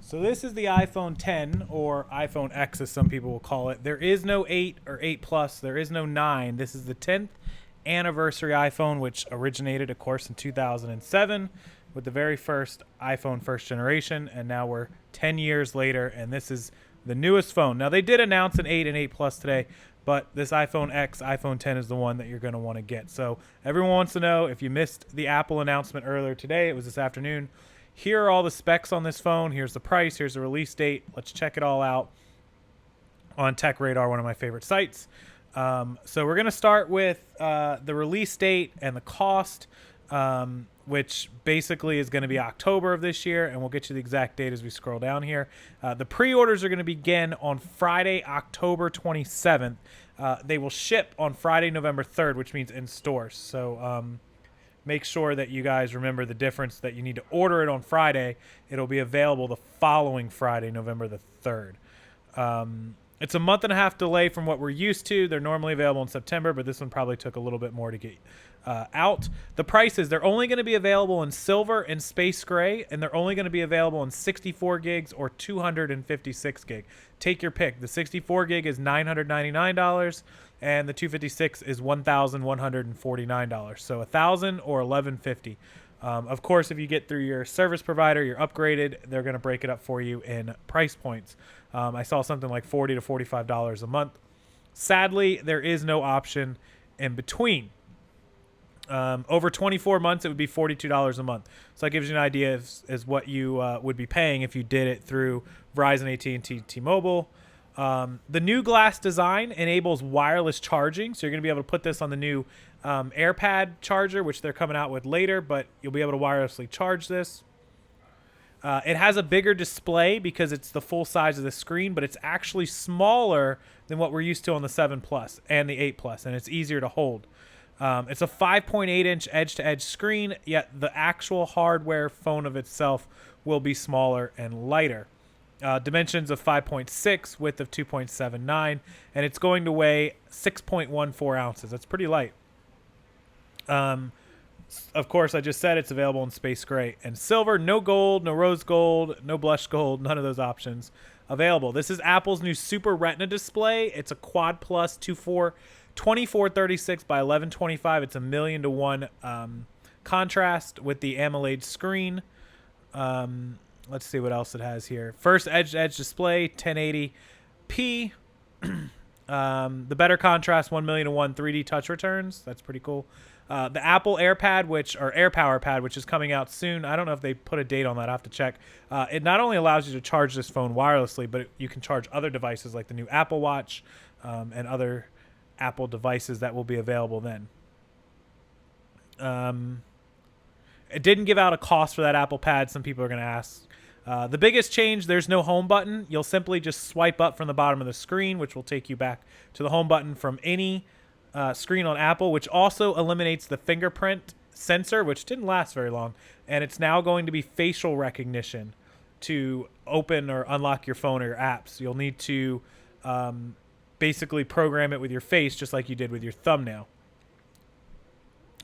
So this is the iPhone 10, or iPhone X as some people will call it. There is no 8 or 8 Plus. There is no 9. This is the 10th anniversary iPhone, which originated, of course, in 2007 with the very first iPhone first generation. And now we're 10 years later, and this is the newest phone. Now, they did announce an 8 and 8 Plus today, but this iPhone X, iPhone 10 is the one that you're going to want to get. So everyone wants to know, if you missed the Apple announcement earlier today, it was this afternoon. Here are all the specs on this phone. Here's the price. Here's the release date. Let's check it all out on Tech Radar, one of my favorite sites. So we're going to start with the release date and the cost, which basically is going to be October of this year, and we'll get you the exact date as we scroll down here. The pre-orders are going to begin on Friday, October 27th. They will ship on Friday, November 3rd, which means in stores. So make sure that you guys remember the difference, that you need to order it on Friday. It'll be available the following Friday, November the 3rd. It's a month and a half delay from what we're used to. They're normally available in September, but this one probably took a little bit more to get out. The prices, they're only going to be available in silver and space gray, and they're only going to be available in 64 gigs or 256 gig. Take your pick. The 64 gig is $999, and the 256 is $1,149. So $1,000 or $1,150. Of course, if you get through your service provider, you're upgraded, they're going to break it up for you in price points. I saw something like $40 to $45 a month. Sadly, there is no option in between. Over 24 months, it would be $42 a month. So that gives you an idea as what you would be paying if you did it through Verizon, AT&T, T-Mobile. The new glass design enables wireless charging, so you're going to be able to put this on the new AirPad charger, which they're coming out with later, but you'll be able to wirelessly charge this. It has a bigger display because it's the full size of the screen, but it's actually smaller than what we're used to on the 7 Plus and the 8 Plus, and it's easier to hold. It's a 5.8-inch edge-to-edge screen, yet the actual hardware phone of itself will be smaller and lighter. Dimensions of 5.6, width of 2.79, and it's going to weigh 6.14 ounces. That's pretty light. Of course, I just said it's available in space gray and silver. No gold, no rose gold, no blush gold, none of those options available. This is Apple's new Super Retina display. It's a Quad Plus 2436 by 1125. It's a 1,000,000:1 contrast with the AMOLED screen. Let's see what else it has here. First edge-to-edge display, 1080p. The better contrast, 1,000,000:1 3D touch returns. That's pretty cool. The Apple AirPad, or AirPower Pad, which is coming out soon. I don't know if they put a date on that. I have to check. It not only allows you to charge this phone wirelessly, but you can charge other devices like the new Apple Watch and other Apple devices that will be available then. It didn't give out a cost for that Apple Pad. Some people are going to ask. The biggest change, there's no home button. You'll simply just swipe up from the bottom of the screen, which will take you back to the home button from any screen on Apple, which also eliminates the fingerprint sensor, which didn't last very long. And it's now going to be facial recognition to open or unlock your phone or your apps. You'll need to basically program it with your face, just like you did with your thumbnail.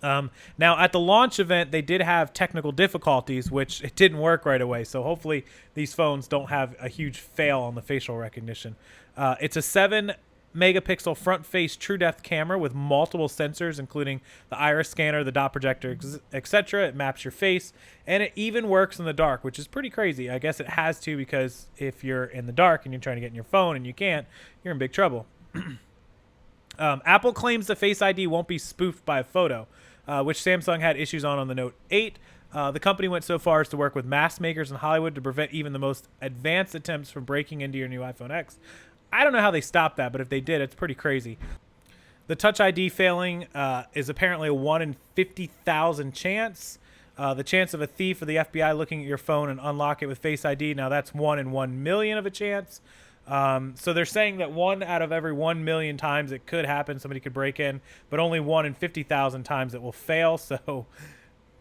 Now, at the launch event, they did have technical difficulties, which it didn't work right away. So hopefully these phones don't have a huge fail on the facial recognition. It's a 7-megapixel front-face true depth camera with multiple sensors, including the iris scanner, the dot projector, etc. It maps your face, and it even works in the dark, which is pretty crazy. I guess it has to, because if you're in the dark and you're trying to get in your phone and you can't, you're in big trouble. Apple claims the Face ID won't be spoofed by a photo, which Samsung had issues on the Note 8. The company went so far as to work with mask makers in Hollywood to prevent even the most advanced attempts from breaking into your new iPhone X. I don't know how they stopped that, but if they did, it's pretty crazy. The Touch ID failing is apparently a 1 in 50,000 chance. The chance of a thief or the FBI looking at your phone and unlock it with Face ID, now that's 1 in 1 million of a chance. So they're saying that 1 out of every 1 million times it could happen, somebody could break in, but only 1 in 50,000 times it will fail. So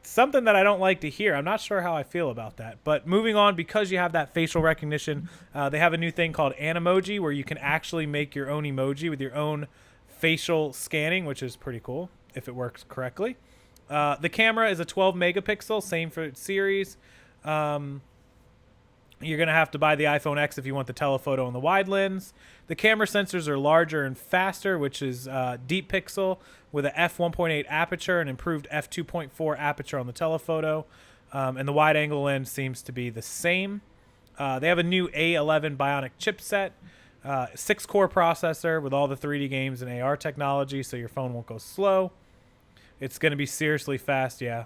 something that I don't like to hear. I'm not sure how I feel about that. But moving on, because you have that facial recognition, they have a new thing called Animoji, where you can actually make your own emoji with your own facial scanning, which is pretty cool if it works correctly. The camera is a 12 megapixel, same for its series. You're going to have to buy the iPhone X if you want the telephoto and the wide lens. The camera sensors are larger and faster, which is deep pixel with a f1.8 aperture and improved f2.4 aperture on the telephoto. And the wide angle lens seems to be the same. They have a new A11 Bionic chipset, 6-core processor with all the 3D games and AR technology, so your phone won't go slow. It's going to be seriously fast, yeah.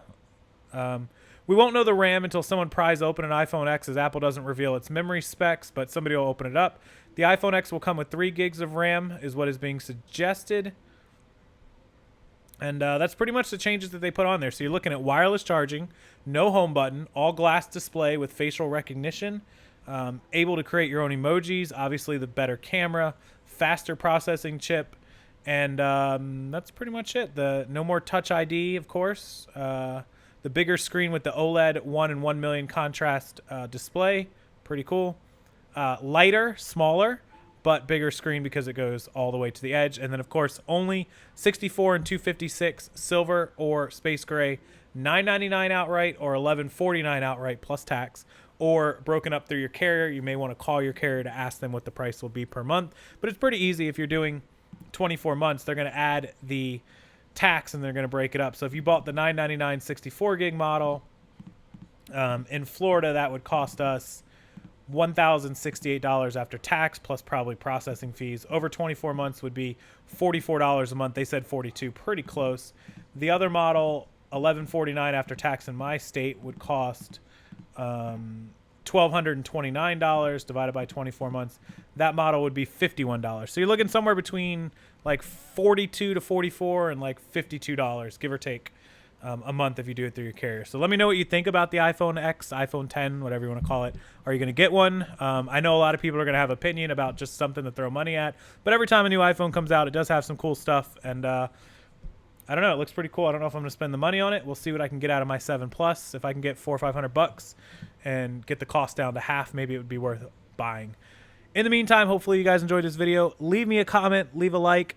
We won't know the RAM until someone pries open an iPhone X, as Apple doesn't reveal its memory specs, but somebody will open it up. The iPhone X will come with 3 gigs of RAM, is what is being suggested. And that's pretty much the changes that they put on there. So you're looking at wireless charging, no home button, all glass display with facial recognition, able to create your own emojis, obviously the better camera, faster processing chip, and that's pretty much it. No more Touch ID, of course. The bigger screen with the OLED 1 in 1 million contrast display. Pretty cool. Lighter, smaller, but bigger screen because it goes all the way to the edge. And then, of course, only 64 and 256 silver or space gray, $9.99 outright or $11.49 outright plus tax, or broken up through your carrier. You may want to call your carrier to ask them what the price will be per month. But it's pretty easy. If you're doing 24 months, they're going to add the tax and they're going to break it up. So if you bought the $9.99 64 gig model in Florida, that would cost us $1,068 after tax plus probably processing fees. Over 24 months would be $44 a month. They said 42, pretty close. The other model, $11.49 after tax in my state, would cost $1,229 divided by 24 months. That model would be $51. So you're looking somewhere between like $42 to $44 and like $52, give or take, a month if you do it through your carrier. So let me know what you think about the iPhone X, iPhone 10, whatever you want to call it. Are you going to get one? I know a lot of people are going to have opinion about just something to throw money at, but every time a new iPhone comes out, it does have some cool stuff, and I don't know, it looks pretty cool. I don't know if I'm going to spend the money on it. We'll see what I can get out of my 7 Plus. If I can get $400 or $500 and get the cost down to half, maybe it would be worth buying. In the meantime, hopefully you guys enjoyed this video. Leave me a comment, leave a like.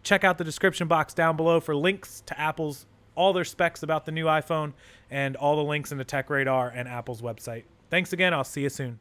Check out the description box down below for links to Apple's, all their specs about the new iPhone, and all the links into Tech Radar and Apple's website. Thanks again. I'll see you soon.